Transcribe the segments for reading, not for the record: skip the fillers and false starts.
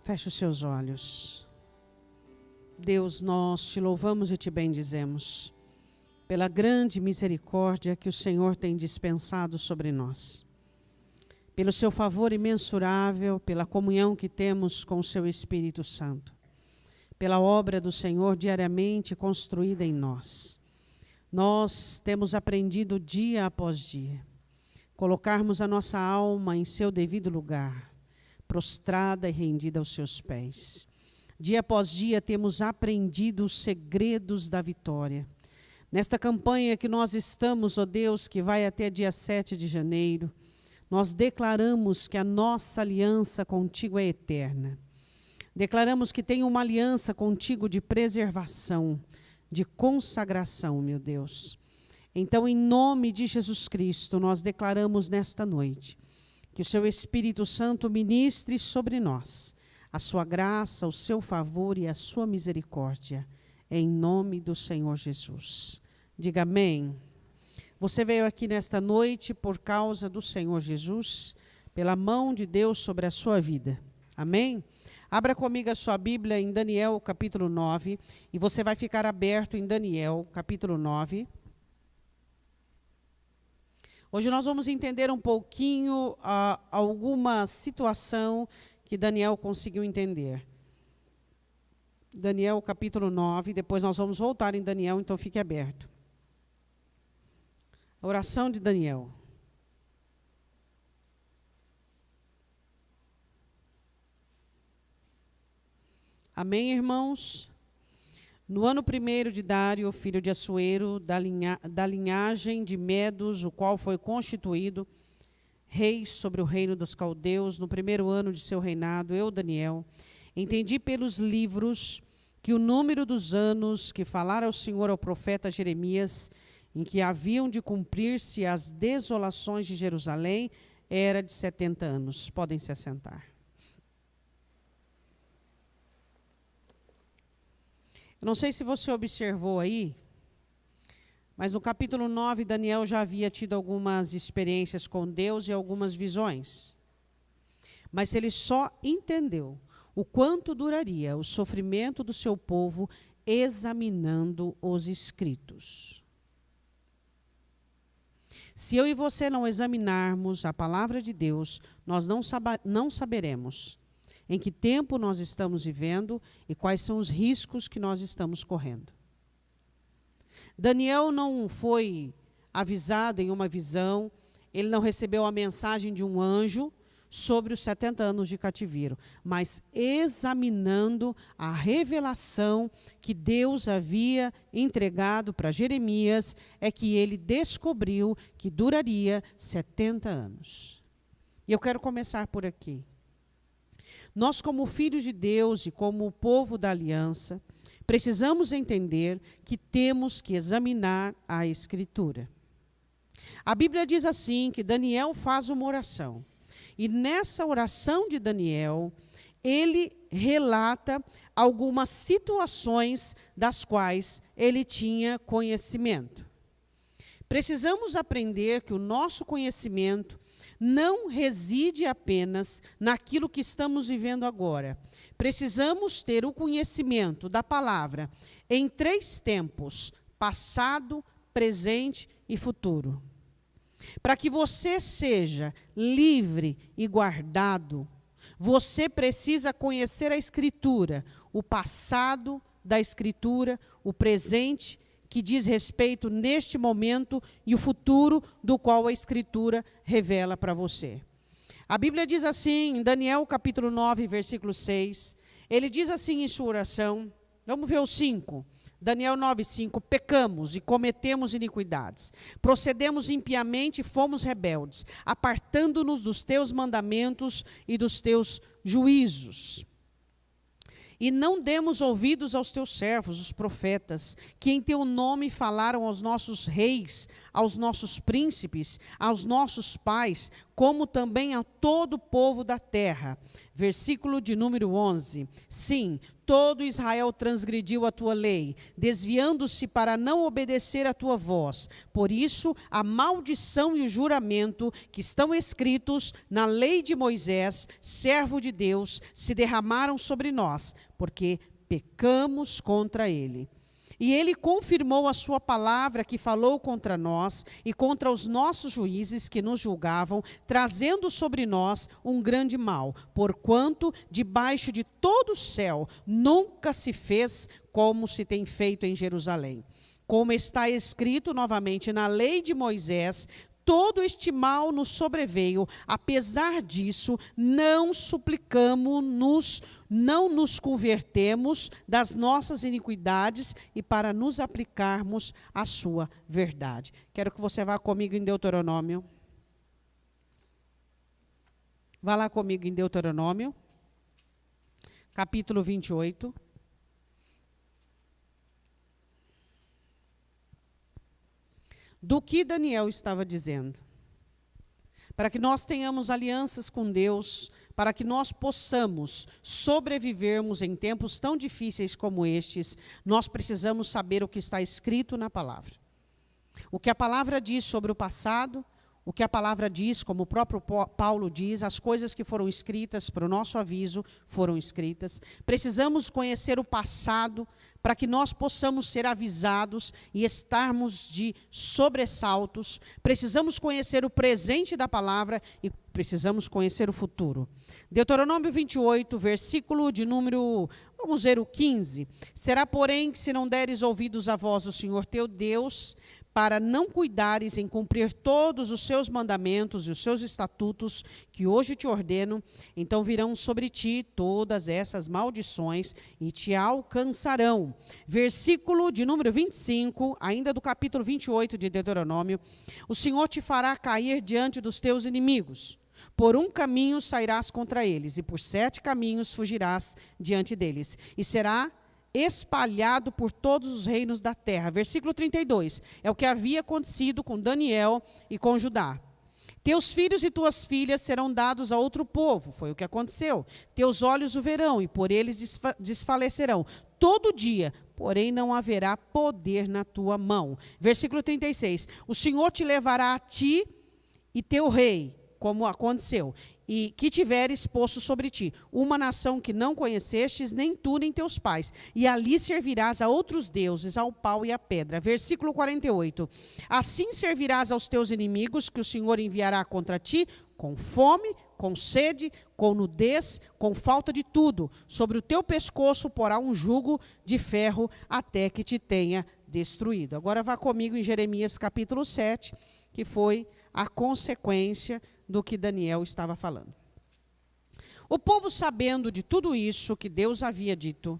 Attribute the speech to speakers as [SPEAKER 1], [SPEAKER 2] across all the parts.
[SPEAKER 1] Feche os seus olhos. Deus, nós te louvamos e te bendizemos pela grande misericórdia que o Senhor tem dispensado sobre nós. Pelo seu favor imensurável, pela comunhão que temos com o seu Espírito Santo. Pela obra do Senhor diariamente construída em nós. Nós temos aprendido dia após dia, colocarmos a nossa alma em seu devido lugar, prostrada e rendida aos seus pés. Dia após dia temos aprendido os segredos da vitória. Nesta campanha que nós estamos, ó Deus, que vai até dia 7 de janeiro, nós declaramos que a nossa aliança contigo é eterna. Declaramos que tem uma aliança contigo de preservação, de consagração, meu Deus. Então, em nome de Jesus Cristo, nós declaramos nesta noite que o seu Espírito Santo ministre sobre nós a sua graça, o seu favor e a sua misericórdia, em nome do Senhor Jesus. Diga amém. Você veio aqui nesta noite por causa do Senhor Jesus, pela mão de Deus sobre a sua vida. Amém? Abra comigo a sua Bíblia em Daniel, capítulo 9, e você vai ficar aberto em Daniel, capítulo 9. Hoje nós vamos entender um pouquinho alguma situação que Daniel conseguiu entender. Daniel, capítulo 9, depois nós vamos voltar em Daniel, então fique aberto. A oração de Daniel. Amém, irmãos? No ano 1º de Dário, filho de Assuero, da linhagem de Medos, o qual foi constituído rei sobre o reino dos caldeus, no 1º ano de seu reinado, eu, Daniel, entendi pelos livros que o número dos anos que falara o Senhor ao profeta Jeremias, em que haviam de cumprir-se as desolações de Jerusalém, era de 70 anos. Podem se assentar. Eu não sei se você observou aí, mas no capítulo 9, Daniel já havia tido algumas experiências com Deus e algumas visões. Mas ele só entendeu o quanto duraria o sofrimento do seu povo examinando os escritos. Se eu e você não examinarmos a palavra de Deus, nós não saberemos em que tempo nós estamos vivendo e quais são os riscos que nós estamos correndo. Daniel não foi avisado em uma visão, ele não recebeu a mensagem de um anjo sobre os 70 anos de cativeiro, mas examinando a revelação que Deus havia entregado para Jeremias, é que ele descobriu que duraria 70 anos. E eu quero começar por aqui. Nós, como filhos de Deus e como o povo da aliança, precisamos entender que temos que examinar a Escritura. A Bíblia diz assim, que Daniel faz uma oração. E nessa oração de Daniel, ele relata algumas situações das quais ele tinha conhecimento. Precisamos aprender que o nosso conhecimento não reside apenas naquilo que estamos vivendo agora. Precisamos ter o conhecimento da palavra em 3 tempos: passado, presente e futuro. Para que você seja livre e guardado, você precisa conhecer a Escritura, o passado da Escritura, o presente que diz respeito neste momento e o futuro do qual a Escritura revela para você. A Bíblia diz assim, em Daniel capítulo 9, versículo 6, ele diz assim em sua oração, vamos ver o 5, Daniel 9, 5, pecamos e cometemos iniquidades, procedemos impiamente e fomos rebeldes, apartando-nos dos teus mandamentos e dos teus juízos. E não demos ouvidos aos teus servos, os profetas, que em teu nome falaram aos nossos reis, aos nossos príncipes, aos nossos pais, como também a todo o povo da terra. Versículo de número 11. Sim, todo Israel transgrediu a tua lei, desviando-se para não obedecer a tua voz. Por isso, a maldição e o juramento que estão escritos na lei de Moisés, servo de Deus, se derramaram sobre nós, porque pecamos contra ele. E ele confirmou a sua palavra que falou contra nós e contra os nossos juízes que nos julgavam, trazendo sobre nós um grande mal, porquanto debaixo de todo o céu nunca se fez como se tem feito em Jerusalém. Como está escrito novamente na lei de Moisés, todo este mal nos sobreveio, apesar disso, não suplicamos, não nos convertemos das nossas iniquidades e para nos aplicarmos à sua verdade. Quero que você vá comigo em Deuteronômio. Vá lá comigo em Deuteronômio, capítulo 28. Do que Daniel estava dizendo. Para que nós tenhamos alianças com Deus, para que nós possamos sobrevivermos em tempos tão difíceis como estes, nós precisamos saber o que está escrito na palavra. O que a palavra diz sobre o passado, o que a palavra diz, como o próprio Paulo diz, as coisas que foram escritas para o nosso aviso foram escritas. Precisamos conhecer o passado para que nós possamos ser avisados e estarmos de sobressaltos. Precisamos conhecer o presente da palavra e precisamos conhecer o futuro. Deuteronômio 28, versículo de número, vamos ver o 15. Será, porém, que se não deres ouvidos à voz do Senhor teu Deus, para não cuidares em cumprir todos os seus mandamentos e os seus estatutos que hoje te ordeno, então virão sobre ti todas essas maldições e te alcançarão. Versículo de número 25, ainda do capítulo 28 de Deuteronômio. O Senhor te fará cair diante dos teus inimigos. Por um caminho sairás contra eles, e por 7 caminhos fugirás diante deles. E será espalhado por todos os reinos da terra. Versículo 32, é o que havia acontecido com Daniel e com Judá. Teus filhos e tuas filhas serão dados a outro povo, foi o que aconteceu. Teus olhos o verão e por eles desfalecerão todo dia, porém não haverá poder na tua mão. Versículo 36, o Senhor te levará a ti e teu rei, como aconteceu, e que tiveres posto sobre ti uma nação que não conhecestes, nem tu nem teus pais, e ali servirás a outros deuses, ao pau e à pedra. Versículo 48, assim servirás aos teus inimigos, que o Senhor enviará contra ti, com fome, com sede, com nudez, com falta de tudo. Sobre o teu pescoço porá um jugo de ferro, até que te tenha destruído. Agora vá comigo em Jeremias capítulo 7, que foi a consequência do que Daniel estava falando. O povo, sabendo de tudo isso que Deus havia dito,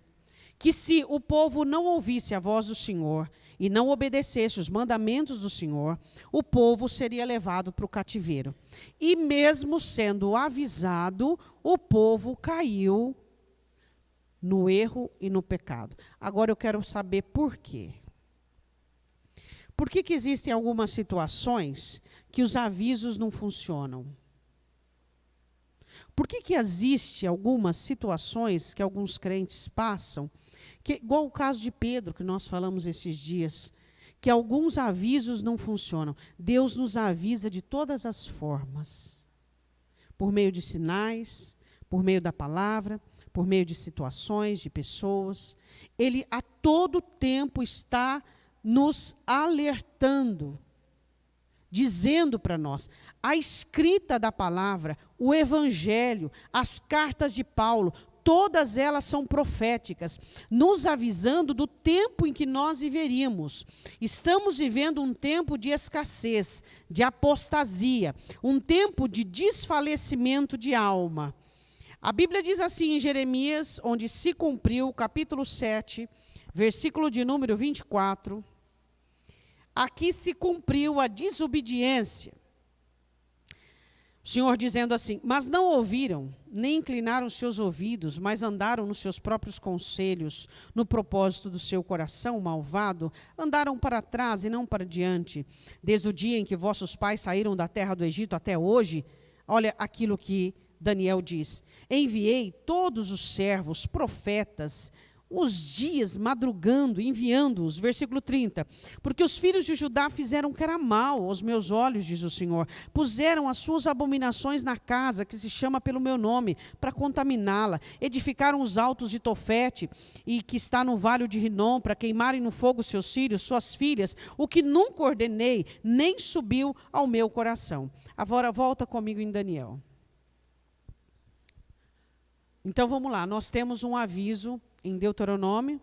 [SPEAKER 1] que se o povo não ouvisse a voz do Senhor e não obedecesse os mandamentos do Senhor, o povo seria levado para o cativeiro. E mesmo sendo avisado, o povo caiu no erro e no pecado. Agora eu quero saber por quê. Por que existem algumas situações que os avisos não funcionam? Por que existem algumas situações que alguns crentes passam, que, igual o caso de Pedro, que nós falamos esses dias, que alguns avisos não funcionam? Deus nos avisa de todas as formas, por meio de sinais, por meio da palavra, por meio de situações, de pessoas. Ele a todo tempo está nos alertando, dizendo para nós, a escrita da palavra, o evangelho, as cartas de Paulo, todas elas são proféticas, nos avisando do tempo em que nós viveríamos. Estamos vivendo um tempo de escassez, de apostasia, um tempo de desfalecimento de alma. A Bíblia diz assim em Jeremias, onde se cumpriu, capítulo 7, versículo de número 24, aqui se cumpriu a desobediência. O Senhor dizendo assim, mas não ouviram, nem inclinaram seus ouvidos, mas andaram nos seus próprios conselhos, no propósito do seu coração malvado, andaram para trás e não para diante. Desde o dia em que vossos pais saíram da terra do Egito até hoje, Olha aquilo que Daniel diz: enviei todos os servos, profetas, os dias madrugando, enviando-os. Versículo 30. Porque os filhos de Judá fizeram o que era mal aos meus olhos, diz o Senhor. Puseram as suas abominações na casa, que se chama pelo meu nome, para contaminá-la. Edificaram os altos de Tofete, e que está no vale de Rinom, para queimarem no fogo seus filhos, suas filhas, o que nunca ordenei, nem subiu ao meu coração. Agora volta comigo em Daniel. Então vamos lá, nós temos um aviso em Deuteronômio,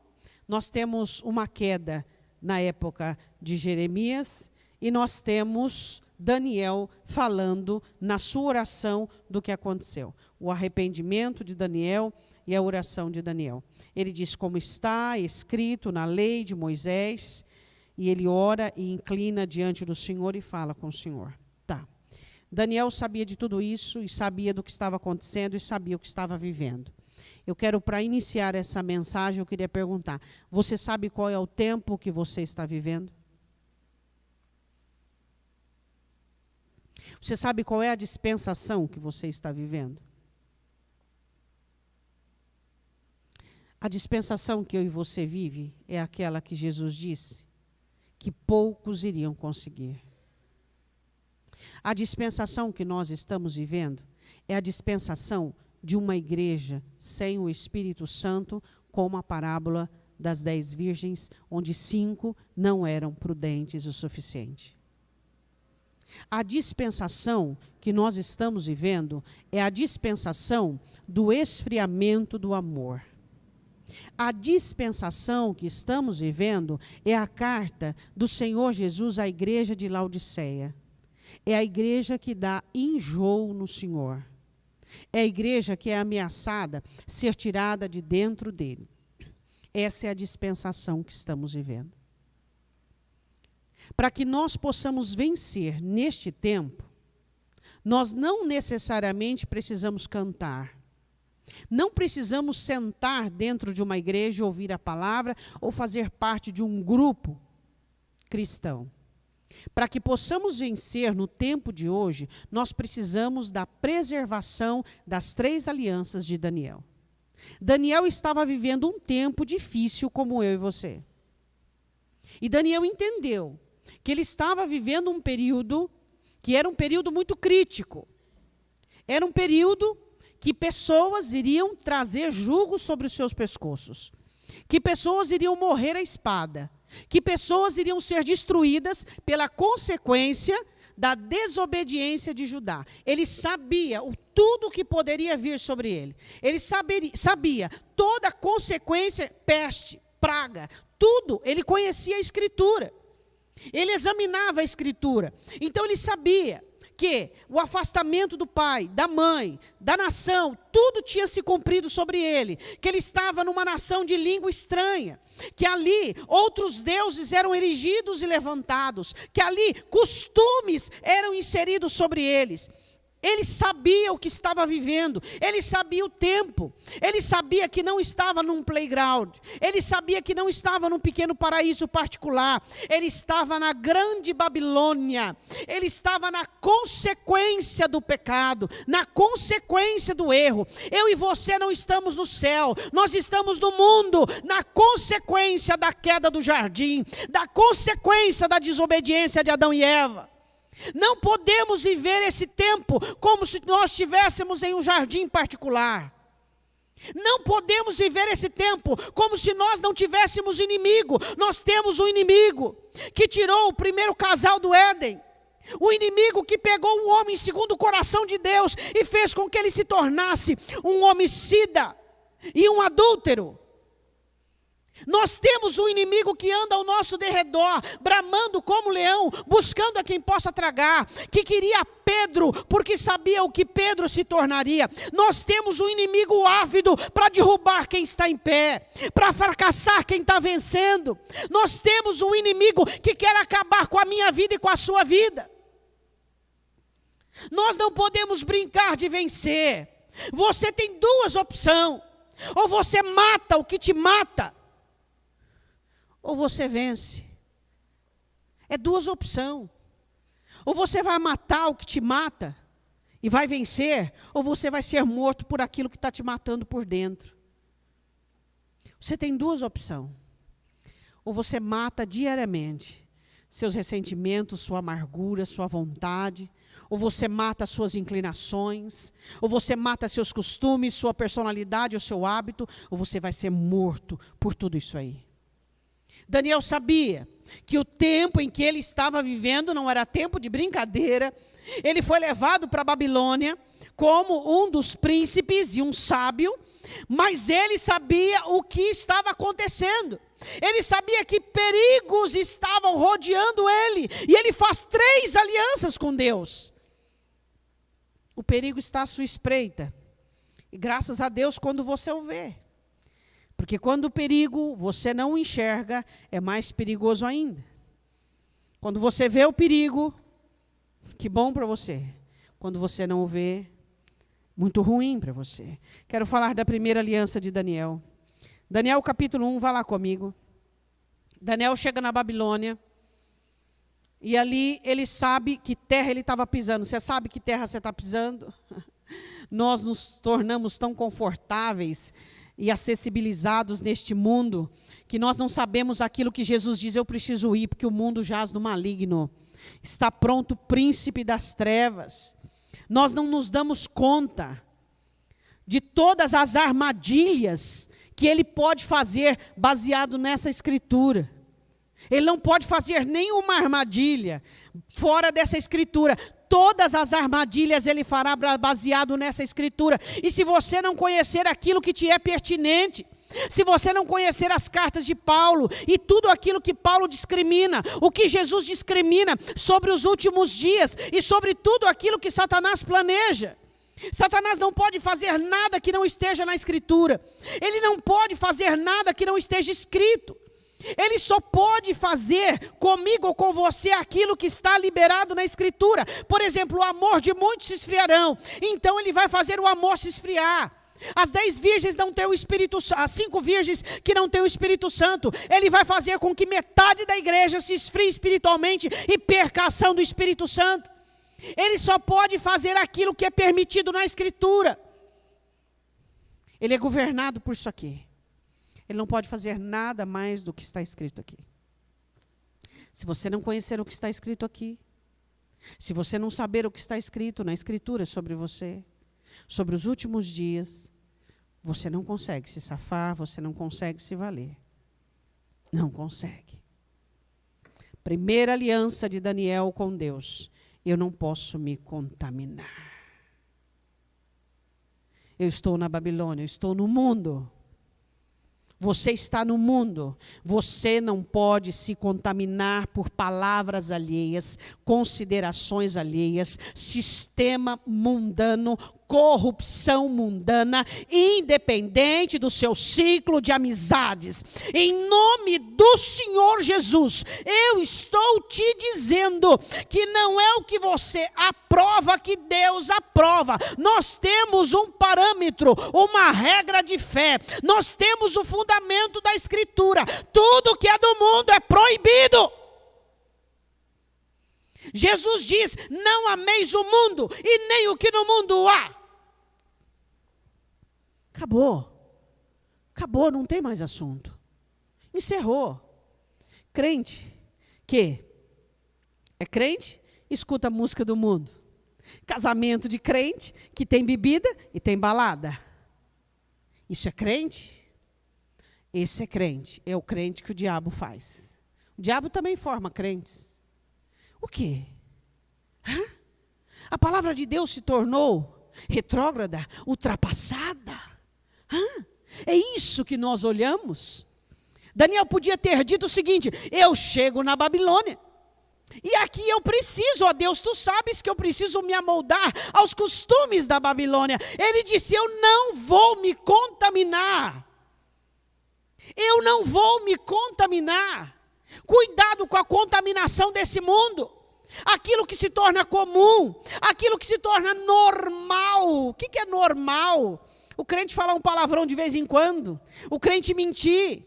[SPEAKER 1] nós temos uma queda na época de Jeremias, e nós temos Daniel falando na sua oração do que aconteceu. O arrependimento de Daniel e a oração de Daniel. Ele diz como está escrito na lei de Moisés, e ele ora e inclina diante do Senhor e fala com o Senhor. Tá. Daniel sabia de tudo isso, e sabia do que estava acontecendo, e sabia o que estava vivendo. Eu quero, para iniciar essa mensagem, eu queria perguntar: você sabe qual é o tempo que você está vivendo? Você sabe qual é a dispensação que você está vivendo? A dispensação que eu e você vive é aquela que Jesus disse que poucos iriam conseguir. A dispensação que nós estamos vivendo é a dispensação de uma igreja sem o Espírito Santo, como a parábola das 10 virgens, onde 5 não eram prudentes o suficiente. A dispensação que nós estamos vivendo é a dispensação do esfriamento do amor. A dispensação que estamos vivendo é a carta do Senhor Jesus à igreja de Laodiceia. É a igreja que dá enjoo no Senhor. É a igreja que é ameaçada ser tirada de dentro dele. Essa é a dispensação que estamos vivendo. Para que nós possamos vencer neste tempo, nós não necessariamente precisamos cantar. Não precisamos sentar dentro de uma igreja, ouvir a palavra, ou fazer parte de um grupo cristão. Para que possamos vencer no tempo de hoje, nós precisamos da preservação das 3 alianças de Daniel. Daniel estava vivendo um tempo difícil como eu e você. E Daniel entendeu que ele estava vivendo um período que era um período muito crítico. Era um período que pessoas iriam trazer jugo sobre os seus pescoços. Que pessoas iriam morrer à espada. Que pessoas iriam ser destruídas pela consequência da desobediência de Judá. Ele sabia tudo o que poderia vir sobre ele. Ele sabia toda a consequência, peste, praga, tudo. Ele conhecia a Escritura. Ele examinava a Escritura. Então ele sabia que o afastamento do pai, da mãe, da nação, tudo tinha se cumprido sobre ele, que ele estava numa nação de língua estranha, que ali outros deuses eram erigidos e levantados, que ali costumes eram inseridos sobre eles. Ele sabia o que estava vivendo, ele sabia o tempo, ele sabia que não estava num playground, ele sabia que não estava num pequeno paraíso particular, ele estava na grande Babilônia, ele estava na consequência do pecado, na consequência do erro. Eu e você não estamos no céu, nós estamos no mundo, na consequência da queda do jardim, da consequência da desobediência de Adão e Eva. Não podemos viver esse tempo como se nós estivéssemos em um jardim particular. Não podemos viver esse tempo como se nós não tivéssemos inimigo. Nós temos um inimigo que tirou o primeiro casal do Éden. O inimigo que pegou um homem segundo o coração de Deus e fez com que ele se tornasse um homicida e um adúltero. Nós temos um inimigo que anda ao nosso derredor, bramando como leão, buscando a quem possa tragar, que queria Pedro, porque sabia o que Pedro se tornaria. Nós temos um inimigo ávido para derrubar quem está em pé, para fracassar quem está vencendo. Nós temos um inimigo que quer acabar com a minha vida e com a sua vida. Nós não podemos brincar de vencer. Você tem 2 opções: ou você mata o que te mata, ou você vence. É 2 opções. Ou você vai matar o que te mata e vai vencer, ou você vai ser morto por aquilo que está te matando por dentro. Você tem duas opções. Ou você mata diariamente seus ressentimentos, sua amargura, sua vontade, ou você mata suas inclinações, ou você mata seus costumes, sua personalidade, o seu hábito, ou você vai ser morto por tudo isso aí. Daniel sabia que o tempo em que ele estava vivendo não era tempo de brincadeira. Ele foi levado para a Babilônia como um dos príncipes e um sábio, mas ele sabia o que estava acontecendo. Ele sabia que perigos estavam rodeando ele, e ele faz 3 alianças com Deus. O perigo está à sua espreita, e graças a Deus quando você o vê. Porque quando o perigo você não enxerga, é mais perigoso ainda. Quando você vê o perigo, que bom para você. Quando você não o vê, muito ruim para você. Quero falar da primeira aliança de Daniel. Daniel capítulo 1, vá lá comigo. Daniel chega na Babilônia, e ali ele sabe que terra ele estava pisando. Você sabe que terra você está pisando? Nós nos tornamos tão confortáveis e acessibilizados neste mundo, que nós não sabemos aquilo que Jesus diz: eu preciso ir, porque o mundo jaz no maligno. Está pronto o príncipe das trevas. Nós não nos damos conta de todas as armadilhas que ele pode fazer baseado nessa escritura. Ele não pode fazer nenhuma armadilha fora dessa escritura. Todas as armadilhas ele fará baseado nessa escritura. E se você não conhecer aquilo que te é pertinente, se você não conhecer as cartas de Paulo e tudo aquilo que Paulo discrimina, o que Jesus discrimina sobre os últimos dias e sobre tudo aquilo que Satanás planeja, Satanás não pode fazer nada que não esteja na escritura. Ele não pode fazer nada que não esteja escrito. Ele só pode fazer comigo ou com você aquilo que está liberado na escritura. Por exemplo, o amor de muitos se esfriarão. Então ele vai fazer o amor se esfriar. As 10 virgens não têm o Espírito Santo, as 5 virgens que não têm o Espírito Santo, ele vai fazer com que metade da igreja se esfrie espiritualmente e perca a ação do Espírito Santo. Ele só pode fazer aquilo que é permitido na escritura. Ele é governado por isso aqui. Ele não pode fazer nada mais do que está escrito aqui. Se você não conhecer o que está escrito aqui, se você não saber o que está escrito na escritura sobre você, sobre os últimos dias, você não consegue se safar, você não consegue se valer. Não consegue. Primeira aliança de Daniel com Deus: eu não posso me contaminar. Eu estou na Babilônia, eu estou no mundo. Você está no mundo, você não pode se contaminar por palavras alheias, considerações alheias, sistema mundano, corrupção mundana, independente do seu ciclo de amizades. Em nome do Senhor Jesus, eu estou te dizendo que não é o que você aprova que Deus aprova. Nós temos um parâmetro, uma regra de fé, nós temos o fundamento da escritura. Tudo que é do mundo é proibido. Jesus diz: não ameis o mundo e nem o que no mundo há. Acabou, não tem mais assunto. Encerrou. Crente que é crente, escuta a música do mundo. Casamento de crente que tem bebida e tem balada. Isso é crente? Esse é crente. É o crente que o diabo faz. O diabo também forma crentes. O quê? A palavra de Deus se tornou retrógrada, ultrapassada. É isso que nós olhamos. Daniel podia ter dito o seguinte: eu chego na Babilônia, e aqui eu preciso, ó Deus, tu sabes que eu preciso me amoldar aos costumes da Babilônia. Ele disse: eu não vou me contaminar. Eu não vou me contaminar. Cuidado com a contaminação desse mundo. Aquilo que se torna comum, aquilo que se torna normal. O que é normal? O crente falar um palavrão de vez em quando, o crente mentir,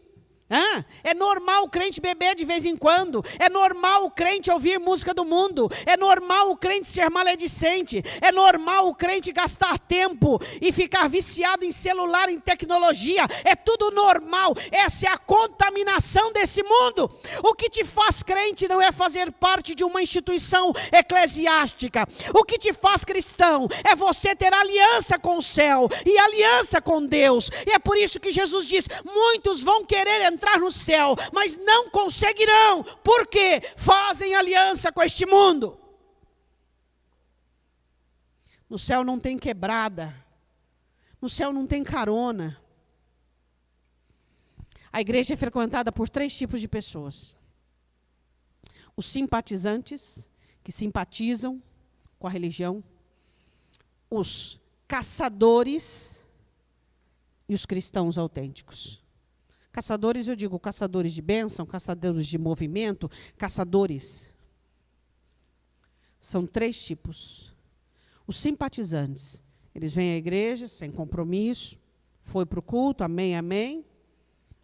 [SPEAKER 1] É normal o crente beber de vez em quando. É normal o crente ouvir música do mundo. É normal o crente ser maledicente. É normal o crente gastar tempo e ficar viciado em celular, em tecnologia. É tudo normal. Essa é a contaminação desse mundo. O que te faz crente não é fazer parte de uma instituição eclesiástica. O que te faz cristão é você ter aliança com o céu e aliança com Deus. E é por isso que Jesus diz: muitos vão querer entrar no céu, mas não conseguirão, porque fazem aliança com este mundo. No céu não tem quebrada, no céu não tem carona. A igreja é frequentada por 3 tipos de pessoas: os simpatizantes, que simpatizam com a religião, os caçadores e os cristãos autênticos. Caçadores, eu digo caçadores de bênção, caçadores de movimento, caçadores. São 3 tipos. Os simpatizantes, eles vêm à igreja sem compromisso, foi para o culto, amém, amém,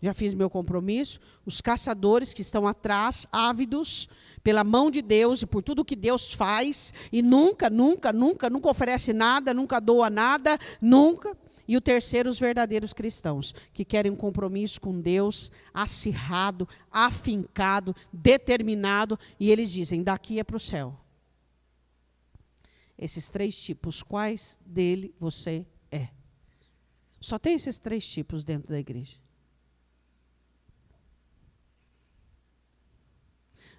[SPEAKER 1] já fiz meu compromisso. Os caçadores que estão atrás, ávidos pela mão de Deus e por tudo que Deus faz, e nunca oferece nada, nunca doa nada, nunca. E o terceiro, os verdadeiros cristãos, que querem um compromisso com Deus, acirrado, afincado, determinado, e eles dizem: daqui é para o céu. Esses 3 tipos, quais dele você é? Só tem esses 3 tipos dentro da igreja.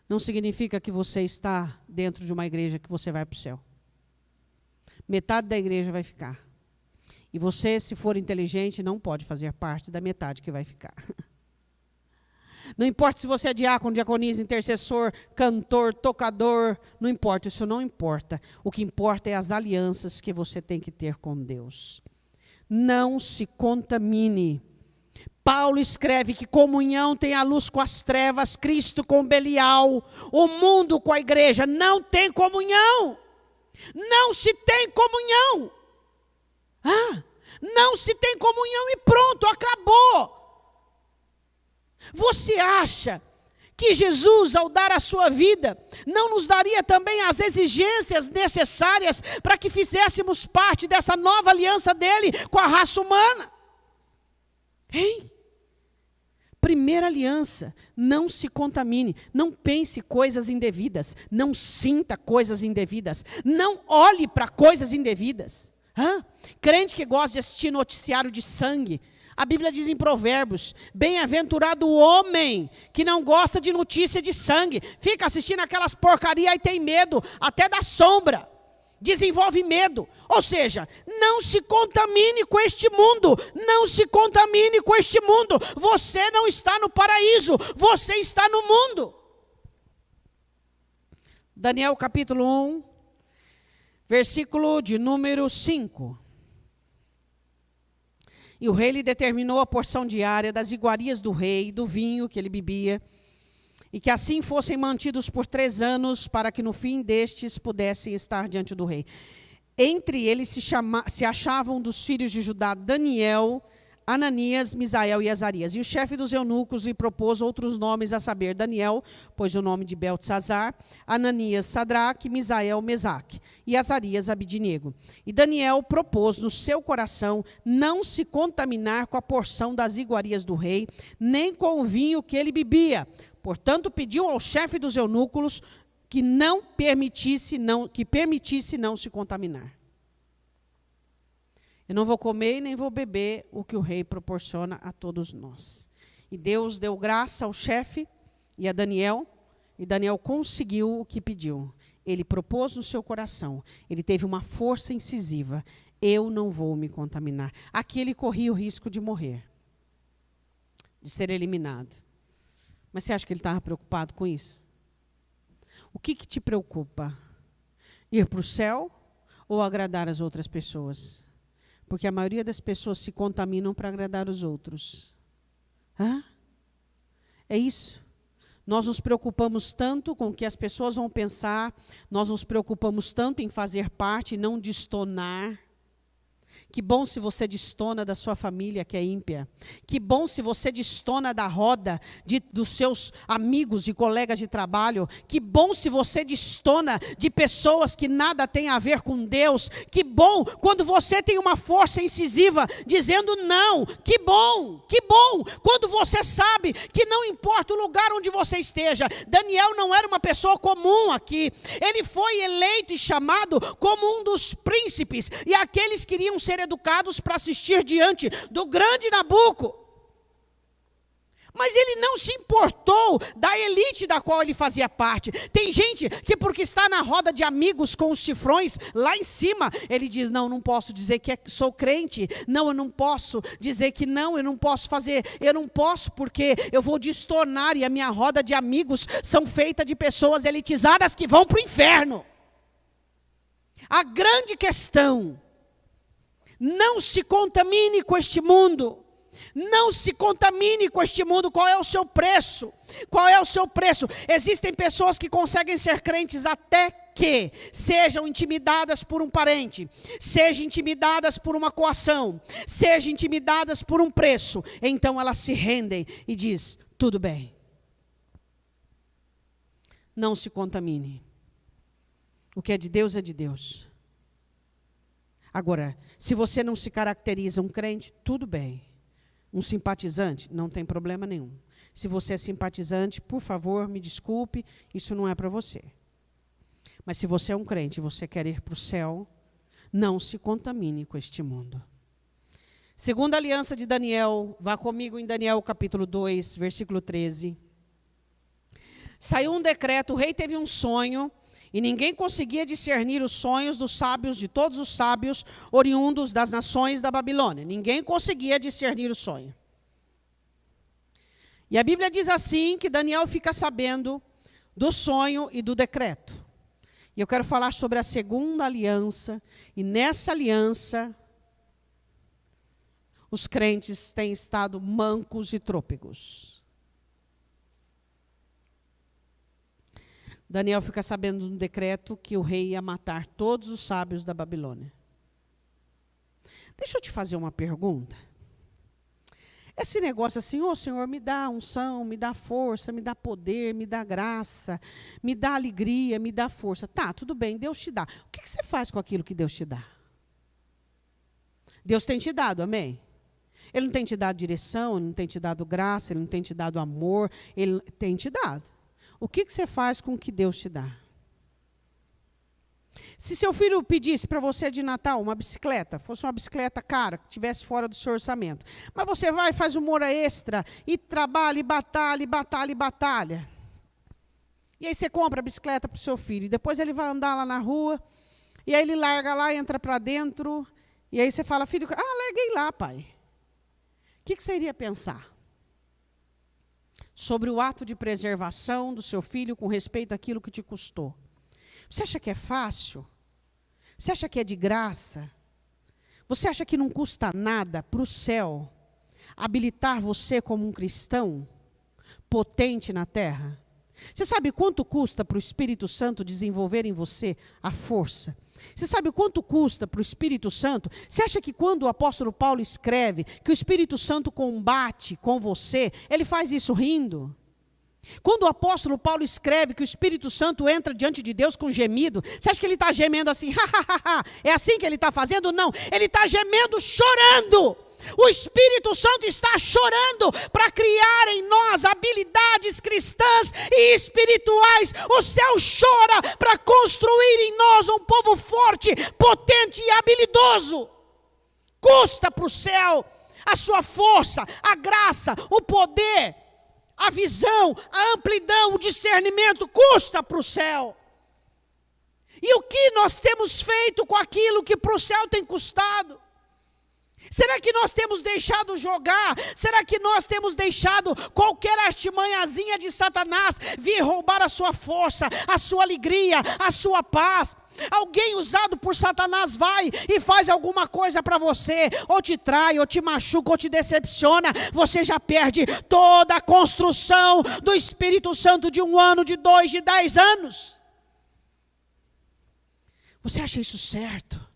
[SPEAKER 1] Não significa que você está dentro de uma igreja que você vai para o céu. Metade da igreja vai ficar. E você, se for inteligente, não pode fazer parte da metade que vai ficar. Não importa se você é diácono, diaconisa, intercessor, cantor, tocador, não importa, isso não importa. O que importa é as alianças que você tem que ter com Deus. Não se contamine. Paulo escreve que comunhão tem a luz com as trevas, Cristo com Belial, o mundo com a igreja. Não tem comunhão. Não se tem comunhão. Não se tem comunhão e pronto, acabou. Você acha que Jesus, ao dar a sua vida, não nos daria também as exigências necessárias para que fizéssemos parte dessa nova aliança dele com a raça humana? Primeira aliança: não se contamine, não pense coisas indevidas, não sinta coisas indevidas, não olhe para coisas indevidas. Crente que gosta de assistir noticiário de sangue, a Bíblia diz em Provérbios: bem-aventurado o homem que não gosta de notícia de sangue, fica assistindo aquelas porcarias e tem medo até da sombra, desenvolve medo. Ou seja, não se contamine com este mundo, não se contamine com este mundo. Você não está no paraíso, você está no mundo. Daniel capítulo 1, versículo de número 5. E o rei lhe determinou a porção diária das iguarias do rei, do vinho que ele bebia, e que assim fossem mantidos por 3 anos, para que no fim destes pudessem estar diante do rei. Entre eles se achavam dos filhos de Judá Daniel, Ananias, Misael e Azarias. E o chefe dos eunucos lhe propôs outros nomes, a saber, Daniel, pois o nome de Beltesazar, Ananias, Sadraque, Misael, Mesaque, e Azarias, Abidinego. E Daniel propôs no seu coração não se contaminar com a porção das iguarias do rei, nem com o vinho que ele bebia. Portanto, pediu ao chefe dos eunucos que permitisse não se contaminar. Eu não vou comer e nem vou beber o que o rei proporciona a todos nós. E Deus deu graça ao chefe e a Daniel, e Daniel conseguiu o que pediu. Ele propôs no seu coração, ele teve uma força incisiva: eu não vou me contaminar. Aqui ele corria o risco de morrer, de ser eliminado. Mas você acha que ele estava preocupado com isso? O que te preocupa? Ir para o céu ou agradar as outras pessoas? Porque a maioria das pessoas se contaminam para agradar os outros. É isso. Nós nos preocupamos tanto com o que as pessoas vão pensar, nós nos preocupamos tanto em fazer parte e não destonar. Que bom se você destona da sua família que é ímpia. Que bom se você destona da roda dos seus amigos e colegas de trabalho. Que bom se você destona de pessoas que nada têm a ver com Deus. Que bom quando você tem uma força incisiva dizendo não. Que bom quando você sabe que não importa o lugar onde você esteja. Daniel não era uma pessoa comum aqui. Ele foi eleito e chamado como um dos príncipes. E aqueles que iriam ser educados para assistir diante do grande Nabuco. Mas ele não se importou da elite da qual ele fazia parte. Tem gente que porque está na roda de amigos com os cifrões lá em cima, ele diz, não posso dizer que sou crente. Não, eu não posso dizer que não, eu não posso fazer. Eu não posso porque eu vou destonar e a minha roda de amigos são feita de pessoas elitizadas que vão para o inferno. A grande questão, não se contamine com este mundo. Não se contamine com este mundo. Qual é o seu preço? Qual é o seu preço? Existem pessoas que conseguem ser crentes até que sejam intimidadas por um parente, sejam intimidadas por uma coação, sejam intimidadas por um preço. Então elas se rendem e diz, tudo bem. Não se contamine. O que é de Deus é de Deus. Agora, se você não se caracteriza um crente, tudo bem. Um simpatizante, não tem problema nenhum. Se você é simpatizante, por favor, me desculpe, isso não é para você. Mas se você é um crente e você quer ir para o céu, não se contamine com este mundo. Segunda aliança de Daniel, vá comigo em Daniel capítulo 2, versículo 13. Saiu um decreto, o rei teve um sonho, e ninguém conseguia discernir os sonhos dos sábios, de todos os sábios oriundos das nações da Babilônia. Ninguém conseguia discernir o sonho. E a Bíblia diz assim, que Daniel fica sabendo do sonho e do decreto. E eu quero falar sobre a segunda aliança. E nessa aliança, os crentes têm estado mancos e trôpegos. Daniel fica sabendo de um decreto que o rei ia matar todos os sábios da Babilônia. Deixa eu te fazer uma pergunta. Esse negócio assim, Senhor, me dá unção, me dá força, me dá poder, me dá graça, me dá alegria, me dá força. Tá, tudo bem, Deus te dá. O que você faz com aquilo que Deus te dá? Deus tem te dado, amém? Ele não tem te dado direção, Ele não tem te dado graça, Ele não tem te dado amor, Ele tem te dado. O que você faz com o que Deus te dá? Se seu filho pedisse para você de Natal uma bicicleta, fosse uma bicicleta cara, que estivesse fora do seu orçamento, mas você vai e faz uma hora extra, e trabalha, e batalha. E aí você compra a bicicleta para o seu filho, e depois ele vai andar lá na rua, e aí ele larga lá, entra para dentro, e aí você fala, filho, larguei lá, pai. O que você iria pensar sobre o ato de preservação do seu filho com respeito àquilo que te custou? Você acha que é fácil? Você acha que é de graça? Você acha que não custa nada para o céu habilitar você como um cristão potente na terra? Você sabe quanto custa para o Espírito Santo desenvolver em você a força? Você sabe quanto custa para o Espírito Santo? Você acha que quando o apóstolo Paulo escreve que o Espírito Santo combate com você, ele faz isso rindo? Quando o apóstolo Paulo escreve que o Espírito Santo entra diante de Deus com gemido, você acha que ele está gemendo assim, é assim que ele está fazendo? Não, ele está gemendo chorando. O Espírito Santo está chorando para criar em nós habilidades cristãs e espirituais. O céu chora para construir em nós um povo forte, potente e habilidoso. Custa para o céu a sua força, a graça, o poder, a visão, a amplidão, o discernimento, custa para o céu. E o que nós temos feito com aquilo que para o céu tem custado? Será que nós temos deixado jogar? Será que nós temos deixado qualquer artimanhazinha de Satanás vir roubar a sua força, a sua alegria, a sua paz? Alguém usado por Satanás vai e faz alguma coisa para você, ou te trai, ou te machuca, ou te decepciona, você já perde toda a construção do Espírito Santo de 1 ano, de 2, de 10 anos. Você acha isso certo?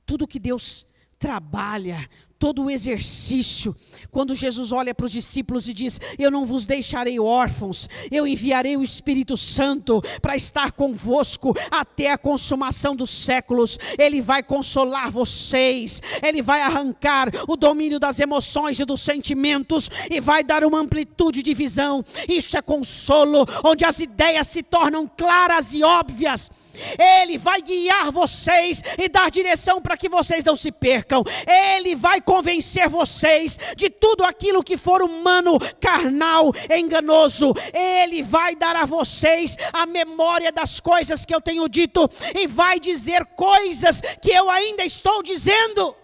[SPEAKER 1] Tudo que Deus trabalha, todo o exercício. Quando Jesus olha para os discípulos e diz: eu não vos deixarei órfãos, eu enviarei o Espírito Santo para estar convosco até a consumação dos séculos. Ele vai consolar vocês, Ele vai arrancar o domínio das emoções e dos sentimentos e vai dar uma amplitude de visão. Isso é consolo, onde as ideias se tornam claras e óbvias. Ele vai guiar vocês e dar direção para que vocês não se percam. Ele vai convencer vocês de tudo aquilo que for humano, carnal, enganoso. Ele vai dar a vocês a memória das coisas que eu tenho dito e vai dizer coisas que eu ainda estou dizendo.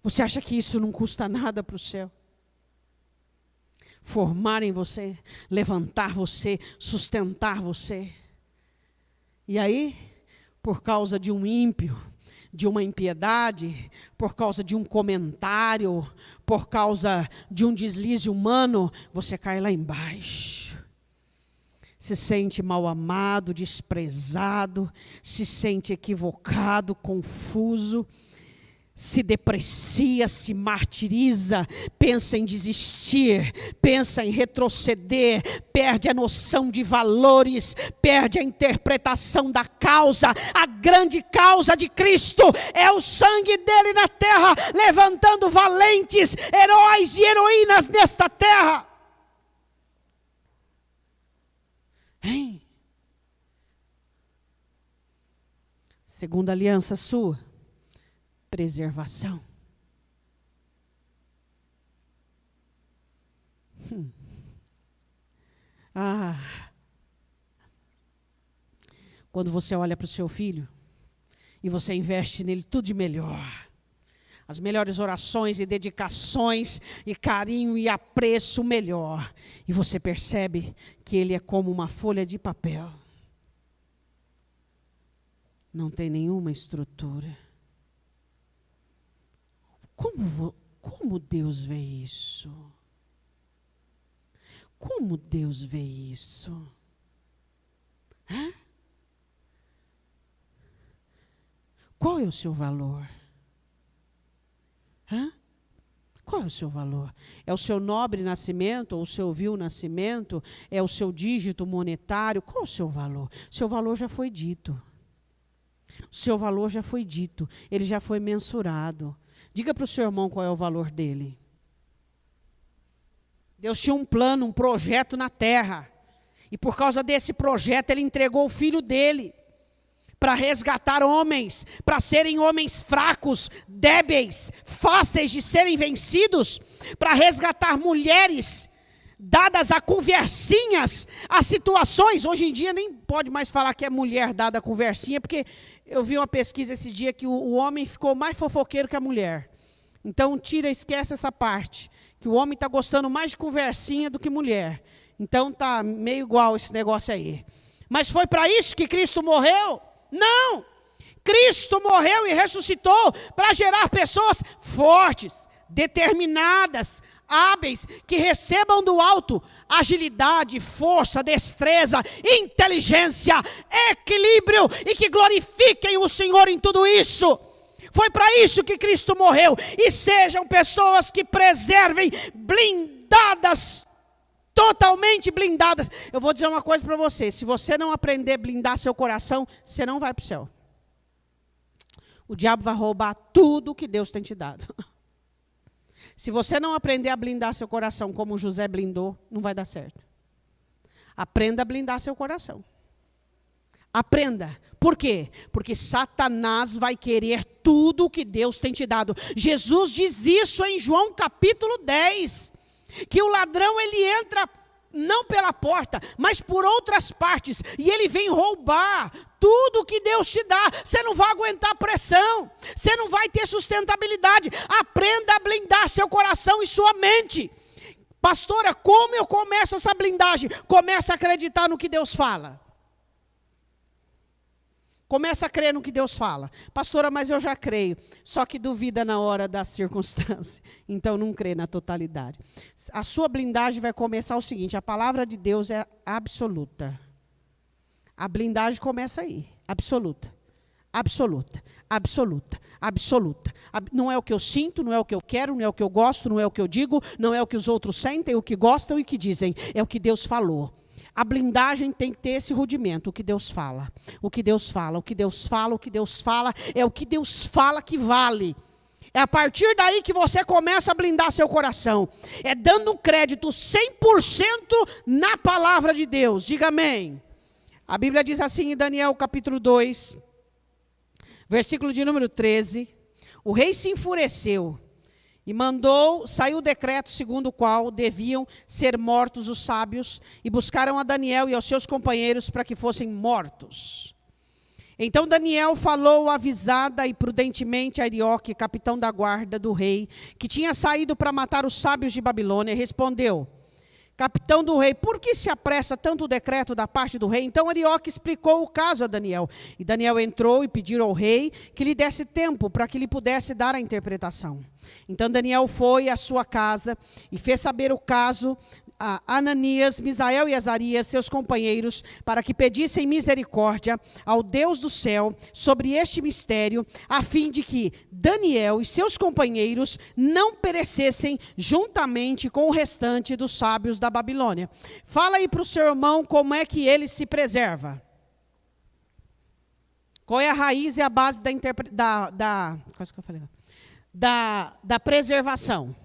[SPEAKER 1] Você acha que isso não custa nada para o céu? Formar em você, levantar você, sustentar você. E aí, por causa de um ímpio, de uma impiedade, por causa de um comentário, por causa de um deslize humano, você cai lá embaixo. Se sente mal amado, desprezado, se sente equivocado, confuso, se deprecia, se martiriza, pensa em desistir, pensa em retroceder, perde a noção de valores, perde a interpretação da causa. A grande causa de Cristo é o sangue dele na terra, levantando valentes, heróis e heroínas nesta terra. Hein? Segunda aliança sua. Preservação. Quando você olha para o seu filho e você investe nele tudo de melhor, as melhores orações e dedicações e carinho e apreço melhor, e você percebe que ele é como uma folha de papel, não tem nenhuma estrutura. Como Deus vê isso? Como Deus vê isso? Qual é o seu valor? Qual é o seu valor? É o seu nobre nascimento ou o seu vil nascimento? É o seu dígito monetário? Qual é o seu valor? O seu valor já foi dito. O seu valor já foi dito. Ele já foi mensurado. Diga para o seu irmão qual é o valor dele. Deus tinha um plano, um projeto na terra. E por causa desse projeto, Ele entregou o Filho dele para resgatar homens, para serem homens fracos, débeis, fáceis de serem vencidos, para resgatar mulheres dadas a conversinhas, a situações. Hoje em dia nem pode mais falar que é mulher dada a conversinha, porque eu vi uma pesquisa esse dia que o homem ficou mais fofoqueiro que a mulher. Então esquece essa parte, que o homem está gostando mais de conversinha do que mulher. Então está meio igual esse negócio aí. Mas foi para isso que Cristo morreu? Não! Cristo morreu e ressuscitou para gerar pessoas fortes, determinadas, hábeis, que recebam do alto agilidade, força, destreza, inteligência, equilíbrio e que glorifiquem o Senhor em tudo isso. Foi para isso que Cristo morreu. E sejam pessoas que preservem, blindadas, totalmente blindadas. Eu vou dizer uma coisa para você: se você não aprender a blindar seu coração, você não vai para o céu. O diabo vai roubar tudo que Deus tem te dado. Se você não aprender a blindar seu coração como José blindou, não vai dar certo. Aprenda a blindar seu coração. Aprenda. Por quê? Porque Satanás vai querer tudo o que Deus tem te dado. Jesus diz isso em João capítulo 10. Que o ladrão ele entra não pela porta, mas por outras partes. E ele vem roubar tudo que Deus te dá. Você não vai aguentar pressão. Você não vai ter sustentabilidade. Aprenda a blindar seu coração e sua mente. Pastora, como eu começo essa blindagem? Começa a acreditar no que Deus fala. Começa a crer no que Deus fala. Pastora, mas eu já creio. Só que duvida na hora da circunstância. Então não crê na totalidade. A sua blindagem vai começar o seguinte: a palavra de Deus é absoluta. A blindagem começa aí, absoluta. Absoluta, absoluta, absoluta. Não é o que eu sinto, não é o que eu quero, não é o que eu gosto, não é o que eu digo, não é o que os outros sentem, o que gostam e o que dizem. É o que Deus falou. A blindagem tem que ter esse rudimento, o que Deus fala. O que Deus fala, o que Deus fala, o que Deus fala, é o que Deus fala que vale. É a partir daí que você começa a blindar seu coração. É dando crédito 100% na palavra de Deus. Diga amém. A Bíblia diz assim em Daniel capítulo 2, versículo de número 13, o rei se enfureceu e saiu o decreto segundo o qual deviam ser mortos os sábios, e buscaram a Daniel e aos seus companheiros para que fossem mortos. Então Daniel falou avisada e prudentemente a Arioque, capitão da guarda do rei, que tinha saído para matar os sábios de Babilônia, e respondeu: capitão do rei, por que se apressa tanto o decreto da parte do rei? Então Arioque explicou o caso a Daniel. E Daniel entrou e pediu ao rei que lhe desse tempo para que lhe pudesse dar a interpretação. Então Daniel foi à sua casa e fez saber o caso a Ananias, Misael e Azarias, seus companheiros, para que pedissem misericórdia ao Deus do céu sobre este mistério, a fim de que Daniel e seus companheiros não perecessem juntamente com o restante dos sábios da Babilônia. Fala aí para o seu irmão como é que ele se preserva. Qual é a raiz e a base da preservação?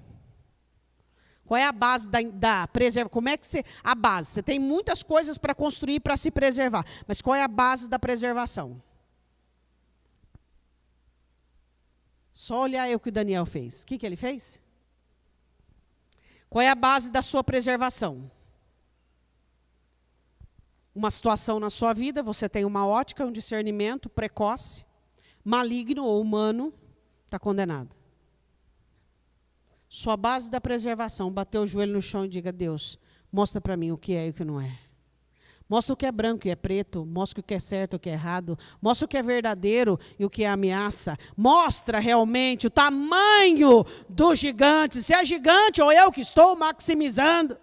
[SPEAKER 1] Qual é a base da preservação? Como é que a base? Você tem muitas coisas para construir para se preservar, mas qual é a base da preservação? Só olhar aí o que o Daniel fez. O que ele fez? Qual é a base da sua preservação? Uma situação na sua vida, você tem uma ótica, um discernimento precoce, maligno ou humano, está condenado. Sua base da preservação, bater o joelho no chão e diga: Deus, mostra para mim o que é e o que não é. Mostra o que é branco e o que é preto, mostra o que é certo e o que é errado, mostra o que é verdadeiro e o que é ameaça. Mostra realmente o tamanho do gigante, se é gigante ou eu que estou maximizando.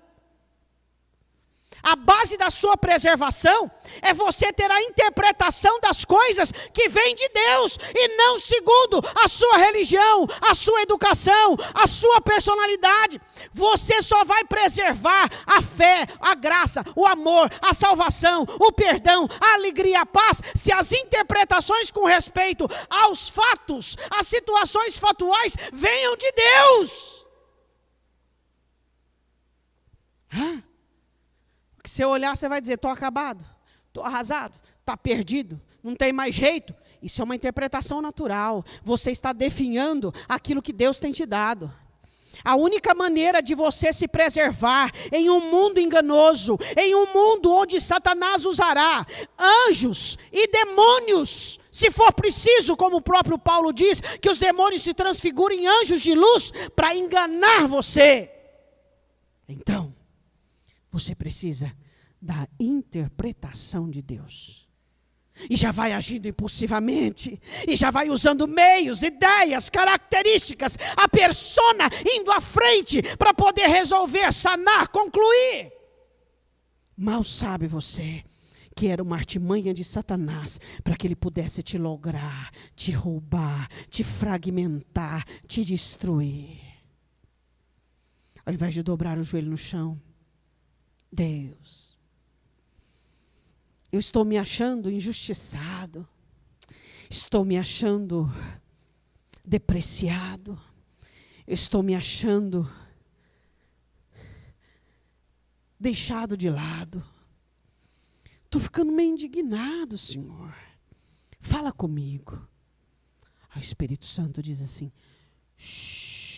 [SPEAKER 1] A base da sua preservação é você ter a interpretação das coisas que vem de Deus e não segundo a sua religião, a sua educação, a sua personalidade. Você só vai preservar a fé, a graça, o amor, a salvação, o perdão, a alegria, a paz, se as interpretações com respeito aos fatos, às situações fatuais, venham de Deus. Porque se eu olhar, você vai dizer: estou acabado, estou arrasado, está perdido, não tem mais jeito. Isso é uma interpretação natural. Você está definhando aquilo que Deus tem te dado. A única maneira de você se preservar em um mundo enganoso, em um mundo onde Satanás usará anjos e demônios, se for preciso, como o próprio Paulo diz, que os demônios se transfiguram em anjos de luz para enganar você. Então, você precisa da interpretação de Deus. E já vai agindo impulsivamente. E já vai usando meios, ideias, características, a persona indo à frente para poder resolver, sanar, concluir. Mal sabe você que era uma artimanha de Satanás para que ele pudesse te lograr, te roubar, te fragmentar, te destruir. Ao invés de dobrar o joelho no chão, Deus, eu estou me achando injustiçado, estou me achando depreciado, eu estou me achando deixado de lado, estou ficando meio indignado, Senhor, fala comigo. Aí o Espírito Santo diz assim: shh.